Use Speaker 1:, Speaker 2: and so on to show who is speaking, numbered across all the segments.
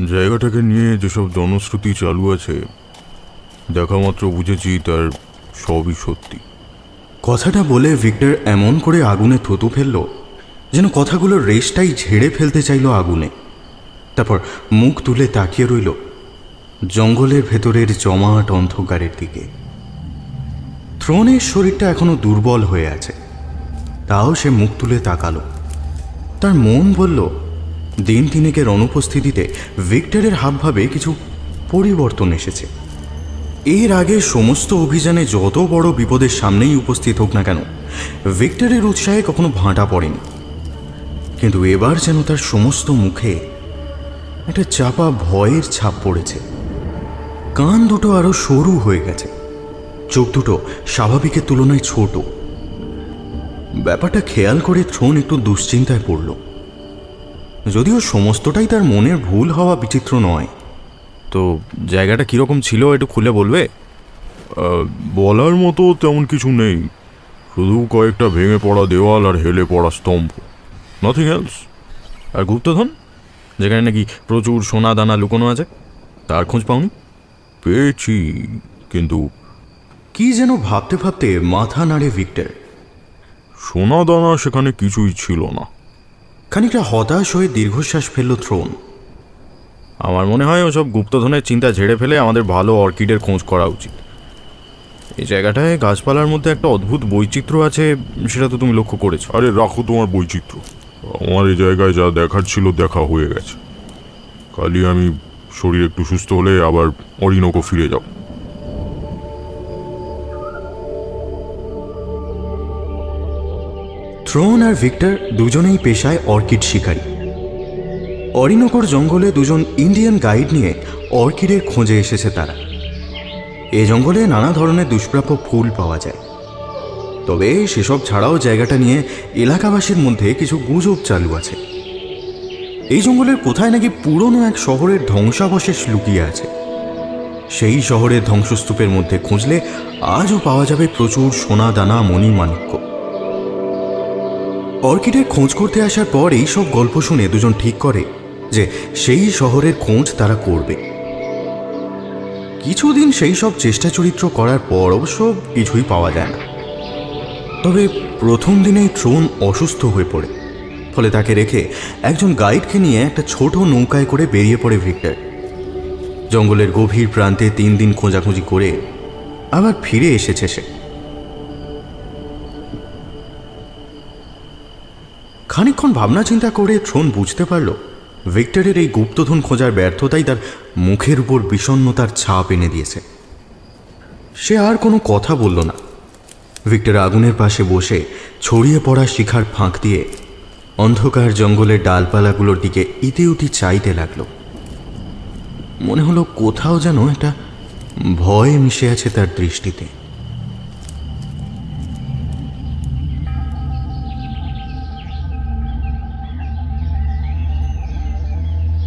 Speaker 1: জায়গাটাকে নিয়ে যেসব জনশ্রুতি চালু আছে দেখা মাত্র বুঝেছি তার সবই সত্যি।
Speaker 2: কথাটা বলে ভিক্টর এমন করে আগুনে থুতু ফেলল যেন কথাগুলোর রেশটাই ঝেড়ে ফেলতে চাইল আগুনে। তারপর মুখ তুলে তাকিয়ে রইল জঙ্গলের ভেতরের জমাট অন্ধকারের দিকে। থ্রোনের শরীরটা এখনো দুর্বল হয়ে আছে, তাও সে মুখ তুলে তাকালো। তার মন বলল দিন তিনেকের অনুপস্থিতিতে ভিক্টরের হাবভাবে কিছু পরিবর্তন এসেছে। এর আগে সমস্ত অভিযানে যত বড় বিপদের সামনেই উপস্থিত হোক না কেন ভিক্টরের উৎসাহে কখনো ভাঁটা পড়েনি, কিন্তু এবার যেন তার সমস্ত মুখে একটা চাপা ভয়ের ছাপ পড়েছে। কান দুটো আরো সরু হয়ে গেছে, চোখ দুটো স্বাভাবিকের তুলনায় ছোট। ব্যাপারটা খেয়াল করে থ্রোন একটু দুশ্চিন্তায় পড়ল, যদিও সমস্তটাই তার মনের ভুল হওয়া বিচিত্র নয়।
Speaker 1: তো জায়গাটা কীরকম ছিল একটু খুলে বলবে? বলার মতো তেমন কিছু নেই, শুধু কয়েকটা ভেঙে পড়া দেওয়াল আর হেলে পড়া স্তম্ভ, নাথিং এলস। আর গুপ্তধন, যেখানে নাকি প্রচুর সোনা দানা লুকোনো আছে, তার খোঁজ পাওনি? পেয়েছি, কিন্তু
Speaker 2: কি যেন ভাবতে ভাবতে মাথা নাড়ে ভিক্টর।
Speaker 1: সোনা দানা সেখানে কিছুই ছিল না।
Speaker 2: খানিকটা হতাশ হয়ে দীর্ঘশ্বাস ফেলল থ্রোন।
Speaker 1: আমার মনে হয় ওসব গুপ্তধনের চিন্তা ঝেড়ে ফেলে আমাদের ভালো অর্কিডের খোঁজ করা উচিত। এই জায়গাটায় গাছপালার মধ্যে একটা অদ্ভুত বৈচিত্র্য আছে, সেটা তো তুমি লক্ষ্য করেছো।
Speaker 3: আরে রাখো তোমার বৈচিত্র্য, আমার এই জায়গায় যা দেখার ছিল দেখা হয়ে গেছে। কালই আমি শরীর একটু সুস্থ হলে আবার অরিনোকো ফিরে যাব।
Speaker 2: থ্রোন আর ভিক্টর দুজনেই পেশায় অর্কিড শিকারী। অরিনোকোর জঙ্গলে দুজন ইন্ডিয়ান গাইড নিয়ে অর্কিডের খোঁজে এসেছে তারা। এ জঙ্গলে নানা ধরনের দুষ্প্রাপ্য ফুল পাওয়া যায়, তবে সেসব ছাড়াও জায়গাটা নিয়ে এলাকাবাসীর মধ্যে কিছু গুজব চালু আছে। এই জঙ্গলের কোথায় নাকি পুরনো এক শহরের ধ্বংসাবশেষ লুকিয়ে আছে। সেই শহরের ধ্বংসস্তূপের মধ্যে খুঁজলে আজও পাওয়া যাবে প্রচুর সোনা দানা মণিমাণিক্য। অর্কিডের খোঁজ করতে আসার পর এই সব গল্প শুনে দুজন ঠিক করে যে সেই শহরের খোঁজ তারা করবে। কিছুদিন সেই সব চেষ্টা চরিত্র করার পর অবশ্য কিছুই পাওয়া যায় না। তবে প্রথম দিনেই থ্রোন অসুস্থ হয়ে পড়ে, ফলে তাকে রেখে একজন গাইডকে নিয়ে একটা ছোট নৌকায় করে বেরিয়ে পড়ে ভিক্টর। জঙ্গলের গভীর প্রান্তে 3 দিন খোঁজাখুঁজি করে আবার ফিরে এসেছে সে। খানিকক্ষণ ভাবনা চিন্তা করে থ্রোন বুঝতে পারল ভিক্টরের এই গুপ্তধন খোঁজার ব্যর্থতাই তার মুখের উপর বিষণ্ণতার ছাপ এনে দিয়েছে। সে আর কোনো কথা বলল না। ভিক্টর আগুনের পাশে বসে ছড়িয়ে পড়া শিখার ফাঁক দিয়ে অন্ধকার জঙ্গলের ডালপালাগুলোর দিকে ইতিউতি চাইতে লাগলো। মনে হলো কোথাও যেন একটা ভয় মিশে আছে তার দৃষ্টিতে।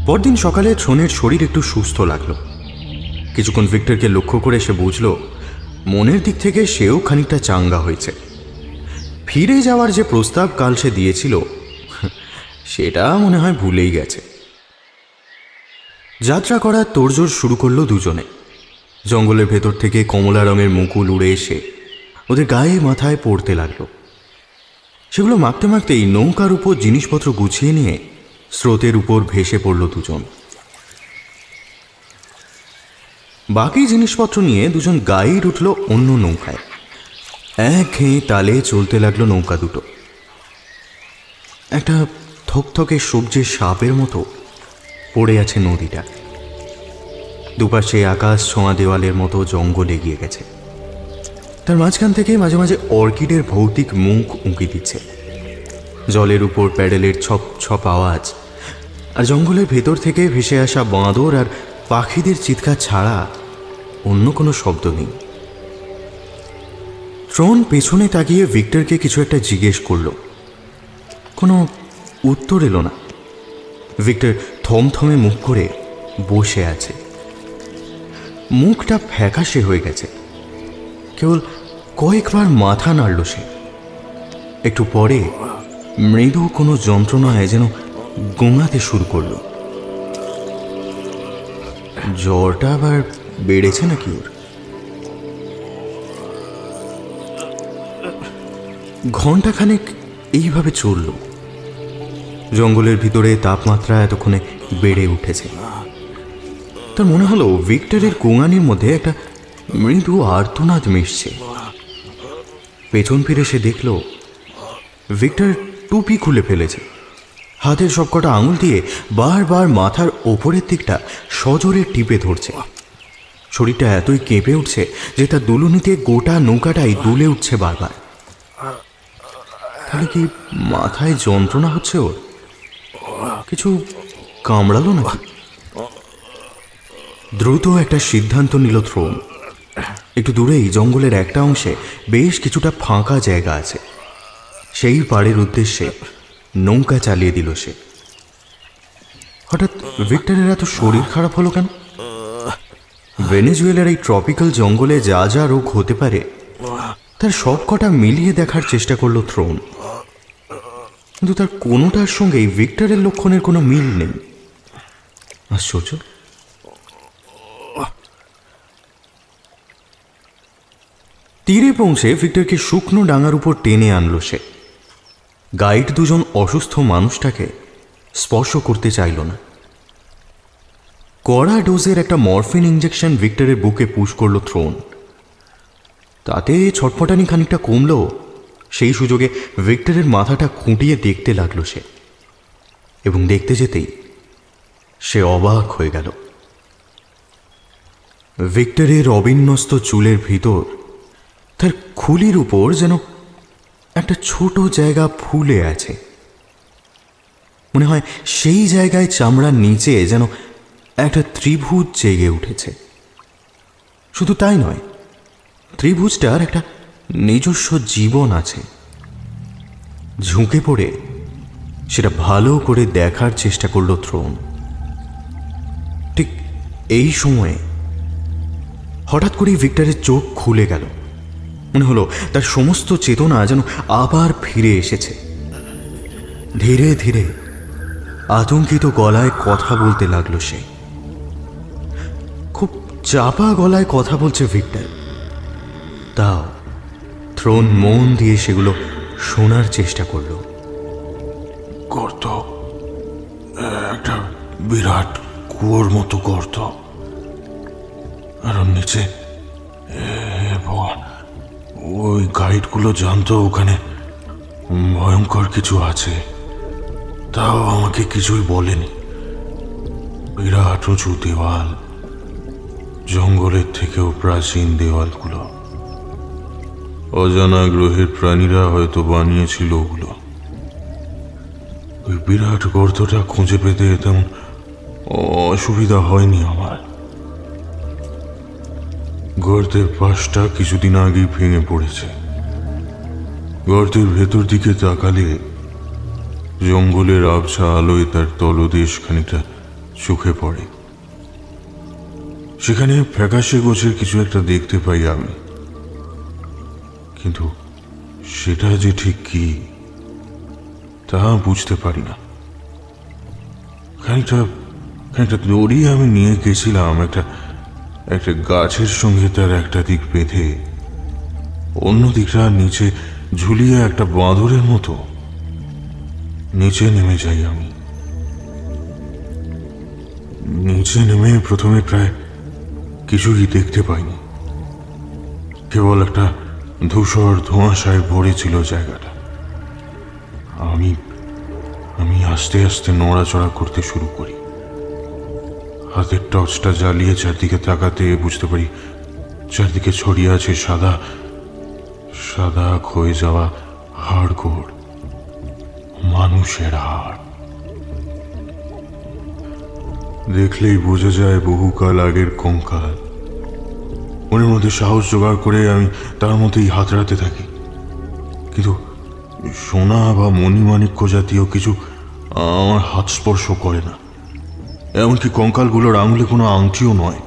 Speaker 2: পরদিন সকালে থ্রোনের শরীর একটু সুস্থ লাগলো। কিছুক্ষণ ভিক্টরকে লক্ষ্য করে সে বুঝল মনের দিক থেকে সেও খানিকটা চাঙ্গা হয়েছে। ফিরে যাওয়ার যে প্রস্তাব কাল সে দিয়েছিল সেটা মনে হয় ভুলেই গেছে। যাত্রা করার তোড়জোড় শুরু করলো দুজনে। জঙ্গলের ভেতর থেকে কমলা রঙের মুকুল উড়ে এসে ওদের গায়ে মাথায় পড়তে লাগলো। সেগুলো মাখতে মাখতেই নৌকার উপর জিনিসপত্র গুছিয়ে নিয়ে স্রোতের উপর ভেসে পড়ল দুজন। বাকি জিনিসপত্র নিয়ে দুজন গাইড উঠল অন্য নৌকায়। একঘেয়ে তালে চলতে লাগলো নৌকা দুটো। একটা থকথকে সবজির সাপের মতো পড়ে আছে নদীটা। দুপাশে আকাশ ছোঁয়া দেওয়ালের মতো জঙ্গল এগিয়ে গেছে। তার মাঝখান থেকে মাঝে মাঝে অর্কিডের ভৌতিক মুখ উঁকি দিচ্ছে। জলের উপর প্যাডেলের ছপ ছপ আওয়াজ আর জঙ্গলের ভেতর থেকে ভেসে আসা বাঁদর আর পাখিদের চিৎকার ছাড়া অন্য কোনো শব্দ নেই। থ্রোন পেছনে তাকিয়ে ভিক্টরকে কিছু একটা জিজ্ঞেস করল, কোনো উত্তর এলো না। ভিক্টর থমথমে মুখ করে বসে আছে। মুখটা ফ্যাকাশে হয়ে গেছে, কেবল কয়েকবার মাথা নাড়ল সে। একটু পরে মৃদু কোনো যন্ত্রণায় যেন গোঙাতে শুরু করল। জ্বরটা আবার বেড়েছে নাকি ওর? ঘণ্টাখানেক এইভাবে চলল। জঙ্গলের ভিতরে তাপমাত্রা এতক্ষণে বেড়ে উঠেছে। তার মনে হলো ভিক্টরের গোঙানির মধ্যে একটা মৃদু আর্তনাদ মিশছে। পেছন ফিরে সে দেখল ভিক্টর টুপি খুলে ফেলেছে। হাতের সবকটা আঙুল দিয়ে বারবার মাথার ওপরের দিকটা সজোরে টিপে ধরছে। শরীরটা এতই কেঁপে উঠছে যে তার দুলুনিতে গোটা নৌকাটাই দুলে উঠছে বারবার। তাহলে কি মাথায় যন্ত্রণা হচ্ছে ওর? কিছু কামড়ালো নাকি? দ্রুত একটা সিদ্ধান্ত নিল থ্রোন। একটু দূরেই জঙ্গলের একটা অংশে বেশ কিছুটা ফাঁকা জায়গা আছে। সেই পাড়ের উদ্দেশ্যে নৌকা চালিয়ে দিল সে। হঠাৎ ভিক্টরের এত শরীর খারাপ হলো কেন? ভেনেজুয়েলার এই ট্রপিক্যাল জঙ্গলে যা যা রোগ হতে পারে তার সবকটা মিলিয়ে দেখার চেষ্টা করলো থ্রোন, কিন্তু তার কোনোটার সঙ্গেই ভিক্টরের লক্ষণের কোনো মিল নেই। আশ্চর্য। তীরে পৌঁছে ভিক্টরকে শুকনো ডাঙার উপর টেনে আনলো সে। গাইড দুজন অসুস্থ মানুষটাকে স্পর্শ করতে চাইল না। কড়া ডোজের একটা মরফিন ইঞ্জেকশন ভিক্টরের বুকে পুশ করলো থ্রোন। তাতে ছটফটানি খানিকটা কমলো। সেই সুযোগে ভিক্টরের মাথাটা খুঁটিয়ে দেখতে লাগলো সে, এবং দেখতে যেতেই সে অবাক হয়ে গেল। ভিক্টরের অবিন্যস্ত চুলের ভিতর তার খুলির উপর যেন একটা ছোট জায়গা ফুলে আছে। মনে হয় সেই জায়গায় চামড়ার নিচে যেন একটা ত্রিভুজ জেগে উঠেছে। শুধু তাই নয়, ত্রিভুজটার একটা নিজস্ব জীবন আছে। ঝুঁকে পড়ে সেটা ভালো করে দেখার চেষ্টা করলো থ্রোন। ঠিক এই সময়ে হঠাৎ করেই ভিক্টরের চোখ খুলে গেল। মনে হলো তার সমস্ত চেতনা যেন আবার ফিরে এসেছে। ধীরে ধীরে আতঙ্কিত গলায় কথা বলতে লাগলো সে। খুব চাপা গলায় কথা বলছে ভিক্টর, তাও থ্রোন মন দিয়ে সেগুলো শোনার চেষ্টা করলো।
Speaker 3: গর্ত, একটা বিরাট কুয়োর মতো গর্ত, আর ওর নিচে ওই গাইডগুলো জানতো ওখানে ভয়ঙ্কর কিছু আছে, তাও আমাকে কিছুই বলেনি। বিরাট উঁচু দেওয়াল, জঙ্গলের থেকেও প্রাচীন দেওয়ালগুলো। অজানা গ্রহের প্রাণীরা হয়তো বানিয়েছিল ওগুলো। ওই বিরাট গর্তটা খুঁজে পেতে তেমন অসুবিধা হয়নি আমার। গর্তের পাশটা কিছুদিন আগেই ভেঙে পড়েছে। গর্তের ভেতর দিকে তাকালে জঙ্গলের আবছা আলোয় তার তলদেশ খানিকটা চোখে পড়ে। সেখানে ফ্যাকাশে গোছের কিছু একটা দেখতে পাই আমি, কিন্তু সেটা যে ঠিক কি তা বুঝতে পারি না। খানিকটা দড়ি আমি নিয়ে গেছিলাম একটা গাছের সঙ্গে তার একটা দিক বেঁধে, অন্য দিকটা নিচে ঝুলিয়ে একটা বাঁদরের মতো নিচে নেমে যাই আমি। নিচে নেমে প্রথমে প্রায় কিছুই দেখতে পাইনি, কেবল একটা ধূসর ধোঁয়াশায় ভরে ছিল জায়গাটা। আমি আস্তে আস্তে নড়াচড়া করতে শুরু করি। হাতের টর্চটা জ্বালিয়ে চারদিকে তাকাতে বুঝতে পারি চারদিকে ছড়িয়ে আছে সাদা সাদা ক্ষয়ে যাওয়া হাড়গোড়, মানুষের হাড়। দেখলেই বোঝা যায় বহুকাল আগের কঙ্কাল। মনের মধ্যে সাহস জোগাড় করে আমি তার মধ্যেই হাতড়াতে থাকি, কিন্তু সোনা বা মণিমাণিক্য জাতীয় কিছু আমার হাত স্পর্শ করে না। এমনকি কঙ্কালগুলোর আঙুলে কোনো আংটিও নয়।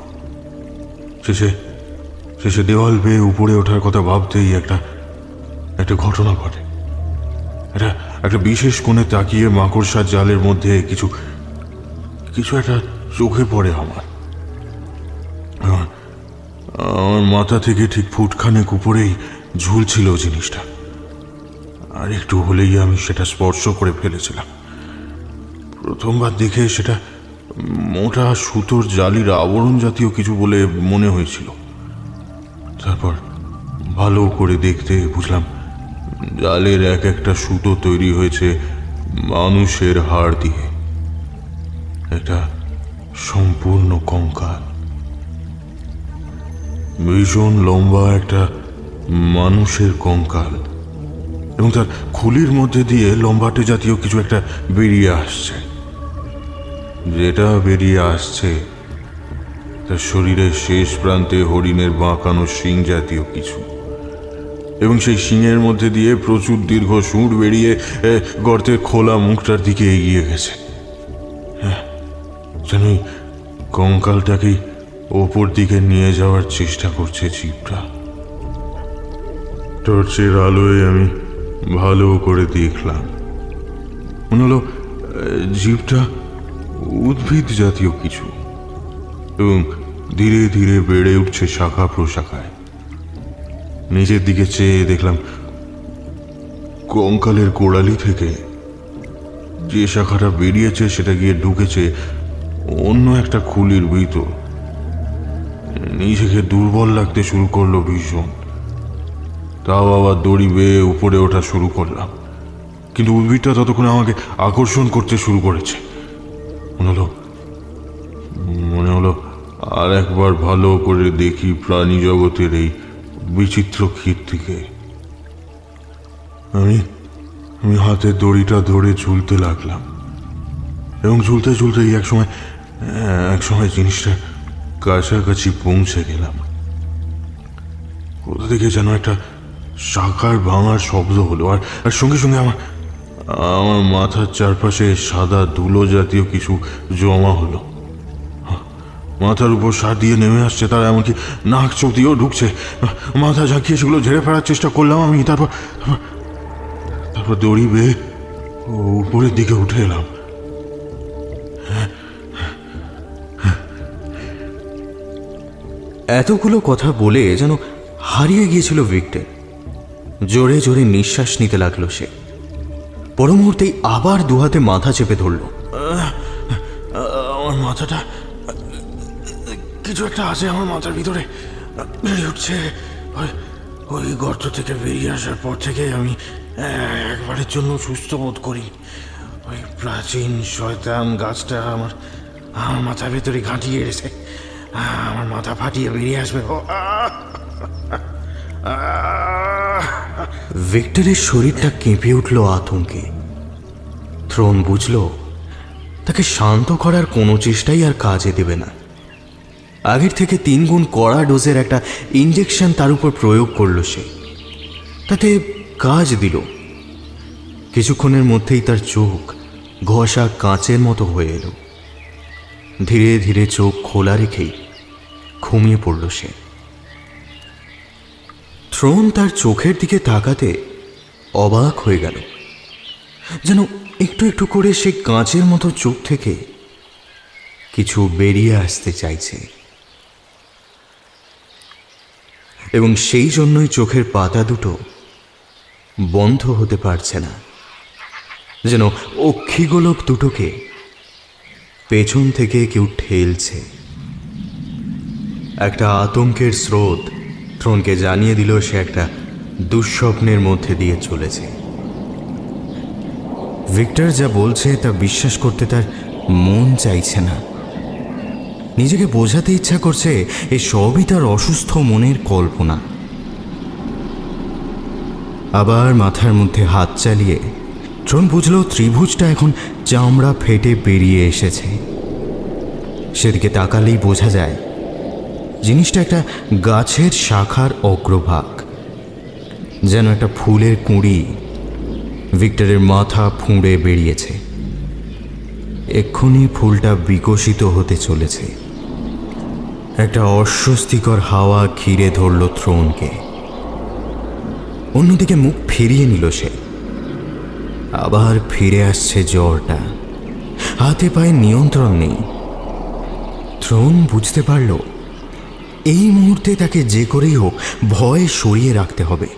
Speaker 3: শেষে দেওয়াল বেয়ে উপরে ওঠার কথা ভাবতেই একটা ঘটনা ঘটে। একটা বিশেষ কোণে তাকিয়ে মাকড়সার জালের মধ্যে কিছু একটা চোখে পড়ে আমার। আমার মাথা থেকে ঠিক ফুটখানেক উপরেই ঝুলছিল জিনিসটা। আর একটু হলেই আমি সেটা স্পর্শ করে ফেলেছিলাম। প্রথমবার দেখে সেটা মোটা সুতোর জালির আবরণ জাতীয় কিছু বলে মনে হয়েছিল। তারপর ভালো করে দেখতে বুঝলাম জালের এক একটা সুতো তৈরি হয়েছে মানুষের হাড় দিয়ে। একটা সম্পূর্ণ কঙ্কাল, ভীষণ লম্বা একটা মানুষের কঙ্কাল, এবং তার খুলির মধ্যে দিয়ে লম্বাটে জাতীয় কিছু একটা বেরিয়ে আসছে। যেটা বেরিয়ে আসছে তার শরীরের শেষ প্রান্তে হরিণের বাঁকানো শিং জাতীয় কিছু, এবং সেই শিংয়ের মধ্যে দিয়ে প্রচুর দীর্ঘ সুঁড় বেরিয়ে গর্তের খোলা মুখটার দিকে এগিয়ে গেছে। যেন ওই কঙ্কালটাকেই ওপর দিকে নিয়ে যাওয়ার চেষ্টা করছে জিভটা। টর্চের আলোয় আমি ভালো করে দেখলাম, মনে হলো জিভটা উদ্ভিদ জাতীয় কিছু, এবং ধীরে ধীরে বেড়ে উঠছে শাখা প্রশাখায়। নিচের দিকে চেয়ে দেখলাম কঙ্কালের গোড়ালি থেকে যে শাখাটা বেরিয়েছে সেটা গিয়ে ঢুকেছে অন্য একটা খুলির ভিতর। নিজেকে দুর্বল লাগতে শুরু করলো ভীষণ। তাও আবার দড়ি বেয়ে উপরে ওঠা শুরু করলাম, কিন্তু উদ্ভিদটা ততক্ষণে আমাকে আকর্ষণ করতে শুরু করেছে। মনে হলো আর একবার ভালো করে দেখি প্রাণী জগতের এই বিচিত্র কীর্তিকে। আমি হাতে দড়িটা ধরে ঝুলতে লাগলাম, এবং ঝুলতে ঝুলতেই এক সময় জিনিসটা কাছাকাছি পৌঁছে গেলাম। কোথা থেকে যেন একটা শাখার ভাঙার শব্দ হলো, আর সঙ্গে সঙ্গে আমার মাথার চারপাশে সাদা ধুলো জাতীয় কিছু জমা হলো। মাথার উপর সার দিয়ে নেমে আসছে, তার এমনকি নাক চোখ দিয়েও ঢুকছে। মাথা ঝাঁকিয়ে সেগুলো ঝেড়ে ফেলার চেষ্টা করলাম আমি। তারপর দড়ি বেয়ে উপরের দিকে উঠে এলাম।
Speaker 2: এতগুলো কথা বলে যেন হারিয়ে গিয়েছিল ভিক্টর। জোরে জোরে নিঃশ্বাস নিতে লাগলো সে। পর মুহূর্তেই আবার দুহাতে মাথা চেপে ধরল।
Speaker 3: আমার মাথাটা, কিছু একটা আছে আমার মাথার ভিতরে, বেরিয়ে উঠছে। ওই গর্ত থেকে বেরিয়ে আসার পর থেকে আমি একবারের জন্য সুস্থ বোধ করি। ওই প্রাচীন শয়তান গাছটা আমার মাথার ভিতরে ঘাঁটিয়ে এসে আমার মাথা ফাটিয়ে বেরিয়ে আসবে।
Speaker 2: ভিক্টরের শরীরটা কেঁপে উঠল আতঙ্কে। থ্রোন বুঝল তাকে শান্ত করার কোনো চেষ্টাই আর কাজে দেবে না। আগের থেকে 3 গুণ কড়া ডোজের একটা ইঞ্জেকশন তার উপর প্রয়োগ করল সে। তাতে কাজ দিল। কিছুক্ষণের মধ্যেই তার চোখ ঘষা কাঁচের মতো হয়ে এলো। ধীরে ধীরে চোখ খোলা রেখেই ঘুমিয়ে পড়ল সে। থ্রোন তার চোখের দিকে তাকাতে অবাক হয়ে গেল। যেন একটু একটু করে সে কাঁচের মতো চোখ থেকে কিছু বেরিয়ে আসতে চাইছে, এবং সেই জন্যই চোখের পাতা দুটো বন্ধ হতে পারছে না। যেন অক্ষিগোলক দুটোকে পেছন থেকে কেউ ঠেলছে। একটা আতঙ্কের স্রোত থ্রোনকে জানিয়ে দিল সে একটা দুঃস্বপ্নের মধ্যে দিয়ে চলেছে। ভিক্টর যা বলছে তা বিশ্বাস করতে তার মন চাইছে না। নিজেকে বোঝাতে ইচ্ছা করছে এই সবই তার অসুস্থ মনের কল্পনা। আবার মাথার মধ্যে হাত চালিয়ে থ্রোন বুঝল ত্রিভুজটা এখন চামড়া ফেটে বেরিয়ে এসেছে। সেদিকে তাকালেই বোঝা যায় জিনিসটা একটা গাছের শাখার অগ্রভাগ, যেন একটা ফুলের কুঁড়ি ভিক্টরের মাথা ফুঁড়ে বেরিয়েছে। এক্ষুনি ফুলটা বিকশিত হতে চলেছে। একটা অস্বস্তিকর হাওয়া ঘিরে ধরল থ্রোনকে। অন্যদিকে মুখ ফিরিয়ে নিল সে। আবার ফিরে আসছে জ্বরটা। হাতে পায়ে নিয়ন্ত্রণ নেই। থ্রোন বুঝতে পারল এই মুহূর্তে তাকে যে করেই হোক ভয় সরিয়ে রাখতে হবে।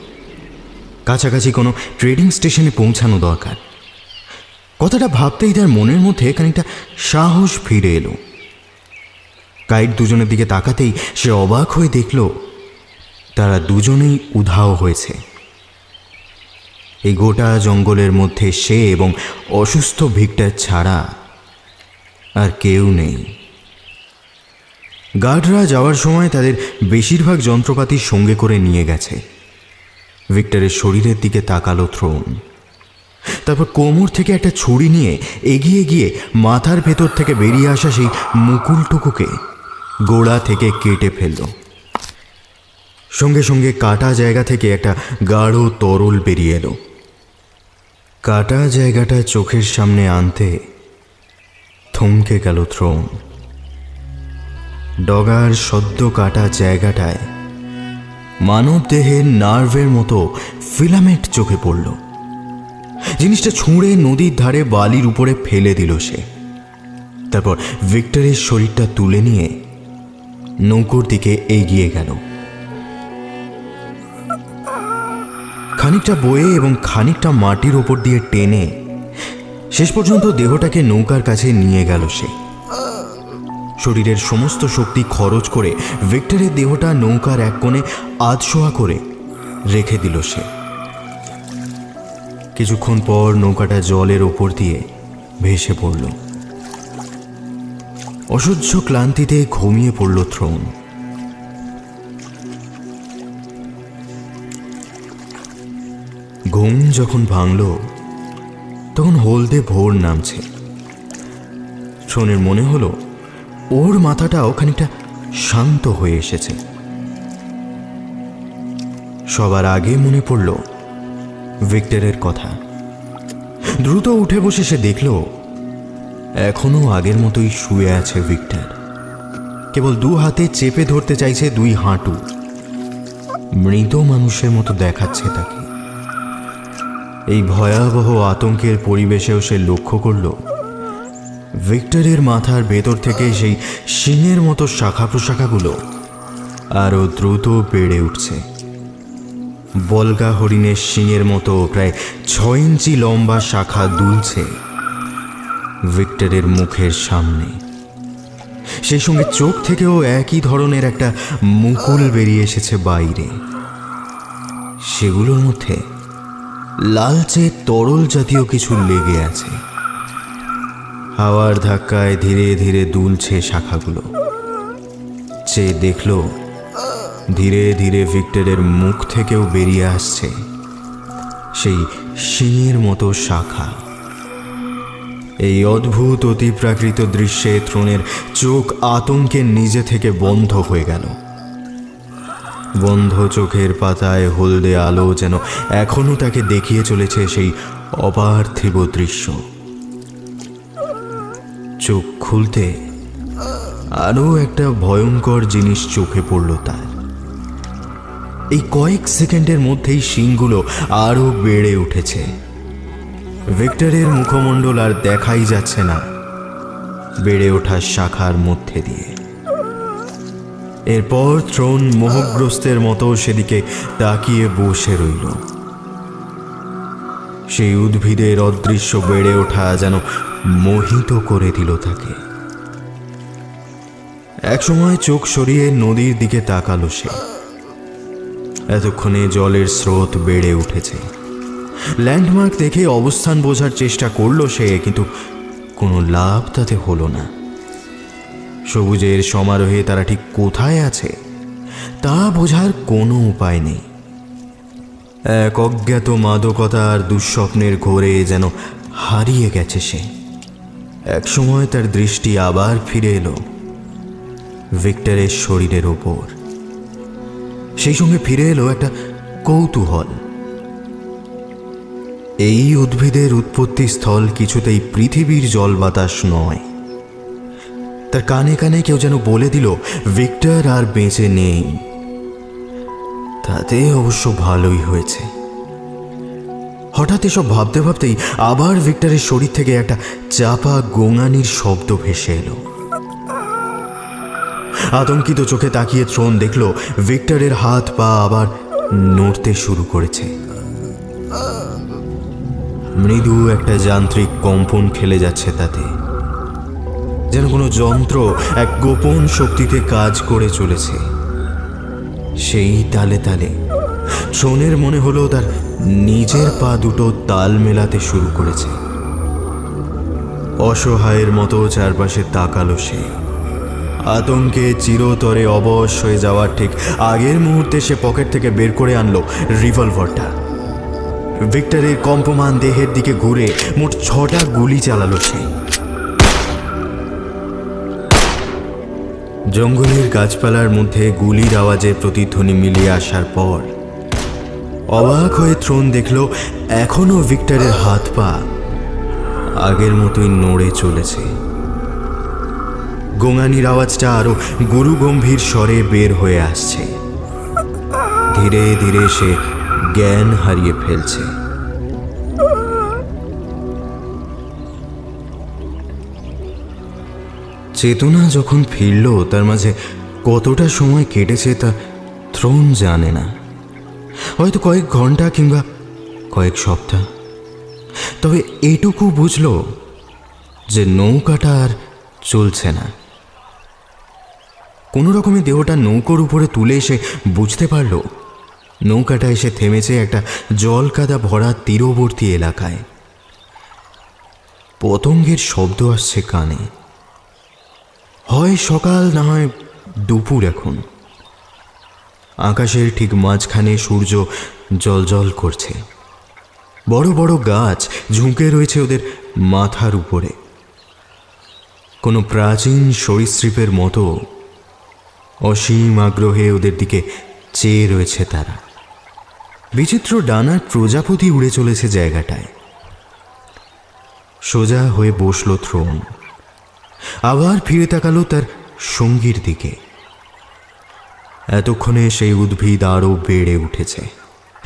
Speaker 2: কাছাকাছি কোনো ট্রেডিং স্টেশনে পৌঁছানো দরকার। কথাটা ভাবতেই তার মনের মধ্যে খানিকটা সাহস ফিরে এলো। কাইট দুজনের দিকে তাকাতেই সে অবাক হয়ে দেখল তারা দুজনেই উধাও হয়েছে। এই গোটা জঙ্গলের মধ্যে সে এবং অসুস্থ ভিক্টর ছাড়া আর কেউ নেই। গার্ডরা যাওয়ার সময় তাদের বেশিরভাগ যন্ত্রপাতি সঙ্গে করে নিয়ে গেছে। ভিক্টরের শরীরের দিকে তাকালো থ্রোন, তারপর কোমর থেকে একটা ছুরি নিয়ে এগিয়ে গিয়ে মাথার ভেতর থেকে বেরিয়ে আসা সেই মুকুলটুকুকে গোড়া থেকে কেটে ফেলল। সঙ্গে সঙ্গে কাটা জায়গা থেকে একটা গাঢ় তরল বেরিয়ে এলো। কাটা জায়গাটা চোখের সামনে আনতে থমকে গেল থ্রোন। ডগার সদ্য কাটা জায়গাটায় মানব দেহের নার্ভের মতো ফিলামেন্ট চোখে পড়ল। জিনিসটা ছুঁড়ে নদীর ধারে বালির উপরে ফেলে দিল সে। তারপর ভিক্টরের শরীরটা তুলে নিয়ে নৌকোর দিকে এগিয়ে গেল। খানিকটা বয়ে এবং খানিকটা মাটির ওপর দিয়ে টেনে শেষ পর্যন্ত দেহটাকে নৌকার কাছে নিয়ে গেল সে। শরীরের সমস্ত শক্তি খরচ করে ভিক্টরের দেহটা নৌকার এক কোণে আধশোয়া করে রেখে দিল সে। কিছুক্ষণ পর নৌকাটা জলের ওপর দিয়ে ভেসে পড়ল। অসহ্য ক্লান্তিতে ঘুমিয়ে পড়ল থ্রোন। ঘুম যখন ভাঙল তখন হলদে ভোর নামছে। থ্রোনের মনে হলো ওর মাথাটাও খানিকটা শান্ত হয়ে এসেছে। সবার আগে মনে পড়ল ভিক্টরের কথা। দ্রুত উঠে বসে সে দেখল এখনো আগের মতোই শুয়ে আছে ভিক্টর। কেবল দু হাতে চেপে ধরতে চাইছে দুই হাঁটু। মৃত মানুষের মতো দেখাচ্ছে তাকে। এই ভয়াবহ আতঙ্কের পরিবেশেও সে লক্ষ্য করল ভিক্টরের মাথার ভেতর থেকে সেই শিংয়ের মতো শাখা প্রশাখাগুলো আরো দ্রুত বেড়ে উঠছে। বলগা হরিণের শিংয়ের মতো প্রায় 6 ইঞ্চি লম্বা শাখা দুলছে ভিক্টরের মুখের সামনে। সেই সঙ্গে চোখ থেকেও একই ধরনের একটা মুকুল বেরিয়ে এসেছে বাইরে। সেগুলোর মধ্যে লালচে তরল জাতীয় কিছু লেগে আছে। হাওয়ার ধাক্কায় ধীরে ধীরে দুলছে শাখাগুলো। সে দেখল ধীরে ধীরে ভিক্টরের মুখ থেকেও বেরিয়ে আসছে সেই শিঙের মতো শাখা। এই অদ্ভুত অতিপ্রাকৃত দৃশ্যে থ্রোনের চোখ আতঙ্কে নিজে থেকে বন্ধ হয়ে গেল। বন্ধ চোখের পাতায় হলদে আলো যেন এখনো তাকে দেখিয়ে চলেছে সেই অপার্থিব দৃশ্য। চোখ খুলতে আরো একটা ভয়ঙ্কর জিনিস চোখে পড়ল তার। এই কয়েক সেকেন্ডের মধ্যেই শিংগুলো আরো বেড়ে উঠেছে। ভিক্টরের মুখমণ্ডল আর দেখাই যাচ্ছে না বেড়ে ওঠা শাখার মধ্যে দিয়ে। এরপর থ্রোন মোহগ্রস্তের মতো সেদিকে তাকিয়ে বসে রইল। সেই উদ্ভিদের অদৃশ্য বেড়ে ওঠা যেন মোহিত করে দিল তাকে। একসময় চোখ সরিয়ে নদীর দিকে তাকালো সে। এতক্ষণে জলের স্রোত বেড়ে উঠেছে। ল্যান্ডমার্ক দেখে অবস্থান বোঝার চেষ্টা করলো সে, কিন্তু কোনো লাভ তাতে হলো না। সবুজের সমারোহে তারা ঠিক কোথায় আছে তা বোঝার কোনো উপায় নেই। এক অজ্ঞাত মাদকতা আর দুঃস্বপ্নের ঘোরে যেন হারিয়ে গেছে সে। একসময় তার দৃষ্টি আবার ফিরে এলো ভিক্টরের শরীরের ওপর। সেই সঙ্গে ফিরে এলো একটা কৌতূহল। এই উদ্ভিদের উৎপত্তি স্থল কিছুতেই পৃথিবীর জল বাতাস নয়। তার কানে কানে কেউ যেন বলে দিল ভিক্টর আর বেঁচে নেই। তাতে অবশ্য ভালোই হয়েছে। হঠাৎ এসব ভাবতে ভাবতেই আবার ভিক্টরের শরীর থেকে একটা চাপা গোঙানির শব্দ ভেসে এলো। আতঙ্কিত চোখে তাকিয়ে থ্রোন দেখল ভিক্টরের হাত পা আবার নড়তে শুরু করেছে। মৃদু একটা যান্ত্রিক কম্পন খেলে যাচ্ছে তাতে, যেন কোনো যন্ত্র এক গোপন শক্তিতে কাজ করে চলেছে। সেই তালে তালে থ্রোনের মনে হলো তার নিজের পা দুটো তাল মেলাতে শুরু করেছে। অসহায়ের মতো চারপাশে তাকালো সে। আতঙ্কে চিরতরে অবশ হয়ে যাওয়ার ঠিক আগের মুহূর্তে সে পকেট থেকে বের করে আনলো রিভলভারটা। ভিক্টরের কম্পমান দেহের দিকে ঘুরে মোট 6টা গুলি চালালো সে। জঙ্গলের গাছপালার মধ্যে গুলির আওয়াজে প্রতিধ্বনি মিলিয়ে আসার পর অবাক হয়ে থ্রোন দেখল এখনো ভিক্টরের হাত পা আগের মতোই নড়ে চলেছে। গোঙানির আওয়াজটা আরো গুরুগম্ভীর স্বরে বের হয়ে আসছে। ধীরে ধীরে সে জ্ঞান হারিয়ে ফেলছে। চেতনা যখন ফিরল তার মাঝে কতটা সময় কেটেছে তা থ্রোন জানে না। হয়তো কয়েক ঘন্টা কিংবা কয়েক সপ্তাহ। তবে এটুকু বুঝল যে নৌকাটা আর চলছে না। কোনো রকমে দেহটা নৌকোর উপরে তুলে এসে বুঝতে পারল নৌকাটা এসে থেমেছে একটা জল কাদা ভরা তীরবর্তী এলাকায়। পতঙ্গের শব্দ আসছে কানে। হয় সকাল, না হয় দুপুর। এখন আকাশের ঠিক মাঝখানে সূর্য জ্বলজ্বল করছে। বড় বড় গাছ ঝুঁকে রয়েছে ওদের মাথার উপরে। কোনো প্রাচীন সরীসৃপের মতো অসীম আগ্রহে ওদের দিকে চেয়ে রয়েছে তারা। বিচিত্র ডানার প্রজাপতি উড়ে চলেছে জায়গাটায়। সোজা হয়ে বসল থ্রোন। আবার ফিরে তাকালো তার সঙ্গীর দিকে। এতক্ষণে সেই উদ্ভিদ আরও বেড়ে উঠেছে।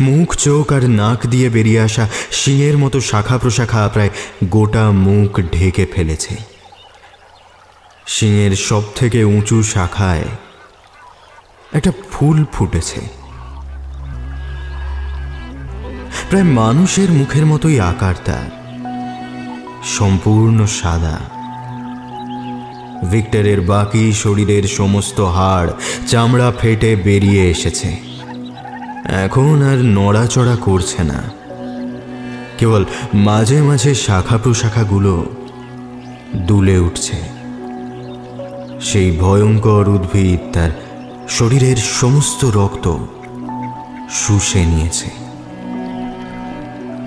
Speaker 2: মুখ, চোখ আর নাক দিয়ে বেরিয়ে আসা শিঙের মতো শাখা প্রশাখা প্রায় গোটা মুখ ঢেকে ফেলেছে। শিঙের সব থেকে উঁচু শাখায় একটা ফুল ফুটেছে, প্রায় মানুষের মুখের মতোই আকার তার, সম্পূর্ণ সাদা। ভিক্টরের বাকি শরীরের সমস্ত হাড় চামড়া ফেটে বেরিয়ে এসেছে। এখন আর নড়াচড়া করছে না, কেবল মাঝে মাঝে শাখা প্রশাখাগুলো দুলে উঠছে। সেই ভয়ঙ্কর উদ্ভিদ তার শরীরের সমস্ত রক্ত শুষে নিয়েছে।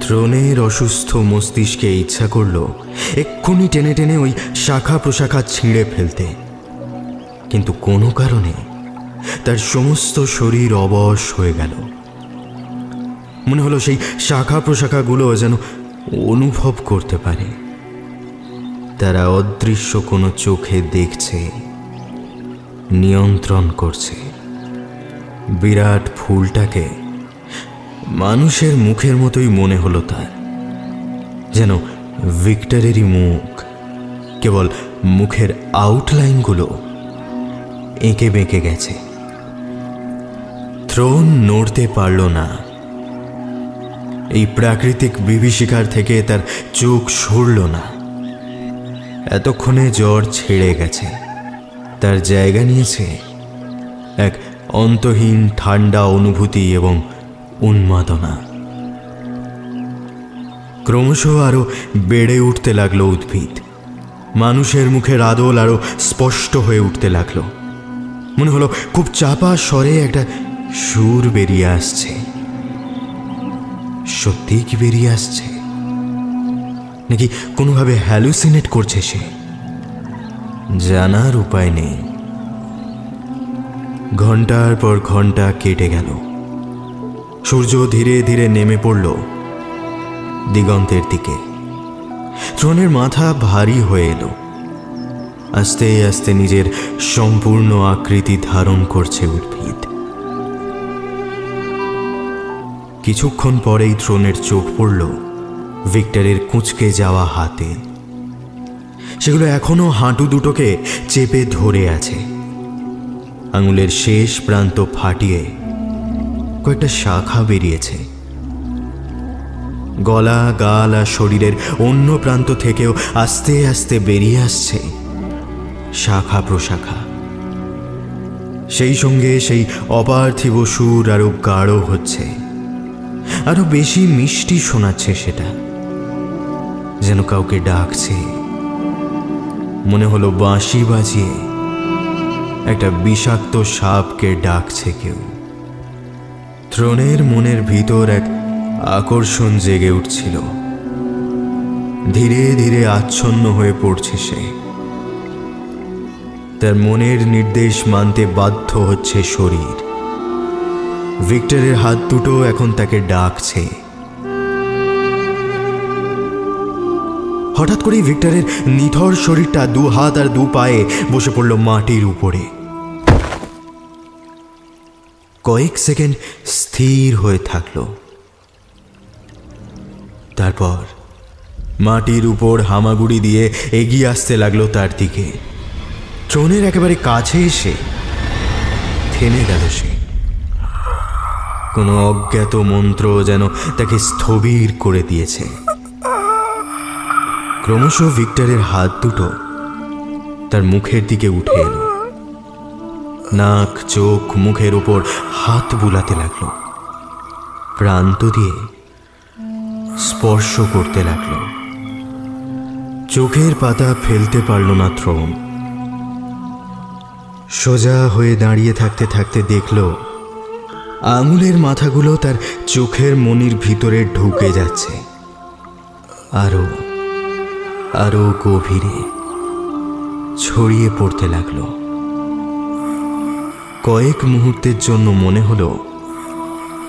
Speaker 2: থ্রোনের অসুস্থ মস্তিষ্কে ইচ্ছা করল এক্ষুনি টেনে টেনে ওই শাখা প্রশাখা ছিঁড়ে ফেলতে, কিন্তু কোনো কারণে তার সমস্ত শরীর অবশ হয়ে গেল। মনে হলো সেই শাখা প্রশাখাগুলো যেন অনুভব করতে পারে। তারা অদৃশ্য কোনো চোখে দেখছে, নিয়ন্ত্রণ করছে। বিরাট ফুলটাকে মানুষের মুখের মতোই মনে হলো তার, যেন ভিক্টরেরই মুখ, কেবল মুখের আউটলাইনগুলো এঁকে বেঁকে গেছে। থ্রোন নড়তে পারল না। এই প্রাকৃতিক বিভীষিকার থেকে তার চোখ সরল না। এতক্ষণে জ্বর ছেড়ে গেছে, তার জায়গা নিয়েছে এক অন্তহীন ঠান্ডা অনুভূতি এবং উন্মাদনা। ক্রমশ আরো বেড়ে উঠতে লাগলো উদ্ভিদ। মানুষের মুখের আদল আরো স্পষ্ট হয়ে উঠতে লাগলো। মনে হলো খুব চাপা স্বরে একটা সুর বেরিয়ে আসছে। সত্যি কি বেরিয়ে আসছে, নাকি কোনোভাবে হ্যালুসিনেট করছে সে? জানার উপায় নেই। ঘন্টার পর ঘন্টা কেটে গেল। সূর্য ধীরে ধীরে নেমে পড়ল দিগন্তের দিকে। থ্রোনের মাথা ভারী হয়ে এলো। আস্তে আস্তে নিজের সম্পূর্ণ আকৃতি ধারণ করছে উদ্ভিদ। কিছুক্ষণ পরেই থ্রোনের চোখ পড়ল ভিক্টরের কুঁচকে যাওয়া হাতে। সেগুলো এখনো হাঁটু দুটোকে চেপে ধরে আছে। আঙুলের শেষ প্রান্ত ফাটিয়ে কয়েকটা শাখা বেরিয়েছে। গলা, গাল আর শরীরের অন্য প্রান্ত থেকেও আস্তে আস্তে বেরিয়ে আসছে শাখা প্রশাখা। সেই সঙ্গে সেই অপার্থিব সুর আরো গাঢ় হচ্ছে, আরো বেশি মিষ্টি শোনাচ্ছে সেটা, যেন কাউকে ডাকছে। মনে হলো বাঁশি বাজিয়ে একটা বিষাক্ত সাপকে ডাকছে কেউ। থ্রোনের মনের ভিতর এক আকর্ষণ জেগে উঠছিল। ধীরে ধীরে আচ্ছন্ন হয়ে পড়ছে সে। তার মনের নির্দেশ মানতে বাধ্য হচ্ছে শরীর। ভিক্টরের হাত দুটো এখন তাকে ডাকছে। হঠাৎ করেই ভিক্টরের নিথর শরীরটা দু হাত আর দু পায়ে বসে পড়ল মাটির উপরে। কয়েক সেকেন্ড স্থির হয়ে থাকলো। তারপর মাটির উপর হামাগুড়ি দিয়ে এগিয়ে আসতে লাগলো তার দিকে। থ্রোনের একেবারে কাছে এসে থেমে গেল সে। কোনো অজ্ঞাত মন্ত্র যেন তাকে স্থবির করে দিয়েছে। ক্রমশ ভিক্টরের হাত দুটো তার মুখের দিকে উঠে এলো। নাক, চোখ, মুখের উপর হাত বুলাতে লাগলো, প্রান্ত দিয়ে স্পর্শ করতে লাগলো। চোখের পাতা ফেলতে পারল না থ্রোন। সোজা হয়ে দাঁড়িয়ে থাকতে থাকতে দেখল আঙুলের মাথাগুলো তার চোখের মনির ভিতরে ঢুকে যাচ্ছে, আরো আরো গভীরে ছড়িয়ে পড়তে লাগলো। কয়েক মুহূর্তের জন্য মনে হলো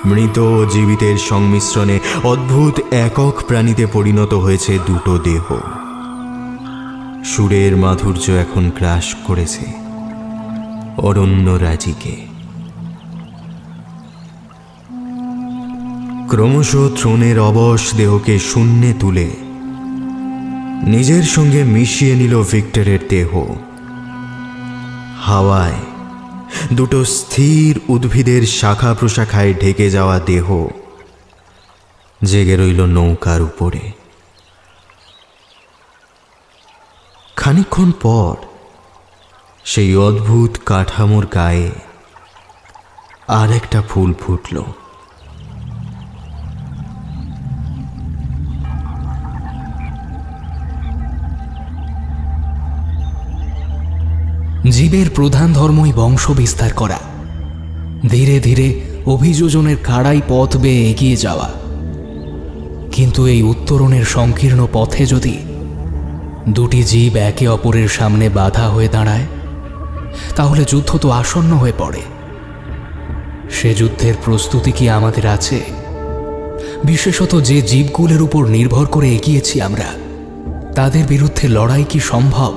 Speaker 2: মৃত ও জীবিতের সংমিশ্রণে অদ্ভুত একক প্রাণীতে পরিণত হয়েছে দুটো দেহ। সুরের মাধুর্য এখন গ্রাস করেছে অরণ্যরাজিকে। ক্রমশ থ্রোনের অবশ দেহকে শূন্যে তুলে নিজের সঙ্গে মিশিয়ে নিল ভিক্টরের দেহ। হাওয়ায় দুটো স্থির উদ্ভিদের শাখা প্রশাখায় ঢেকে যাওয়া দেহ জেগে রইল নৌকার উপরে। খানিকক্ষণ পর সেই অদ্ভুত কাঠামোর গায়ে আর একটা ফুল ফুটল।
Speaker 4: জীবের প্রধান ধর্মই বংশ বিস্তার করা, ধীরে ধীরে অভিযোজনের কাড়াই পথ বেয়ে এগিয়ে যাওয়া। কিন্তু এই উত্তরণের সংকীর্ণ পথে যদি দুটি জীব একে অপরের সামনে বাধা হয়ে দাঁড়ায়, তাহলে যুদ্ধ তো আসন্ন হয়ে পড়ে। সে যুদ্ধের প্রস্তুতি কি আমাদের আছে? বিশেষত যে জীবগুলোর উপর নির্ভর করে এগিয়েছি আমরা, তাদের বিরুদ্ধে লড়াই কি সম্ভব?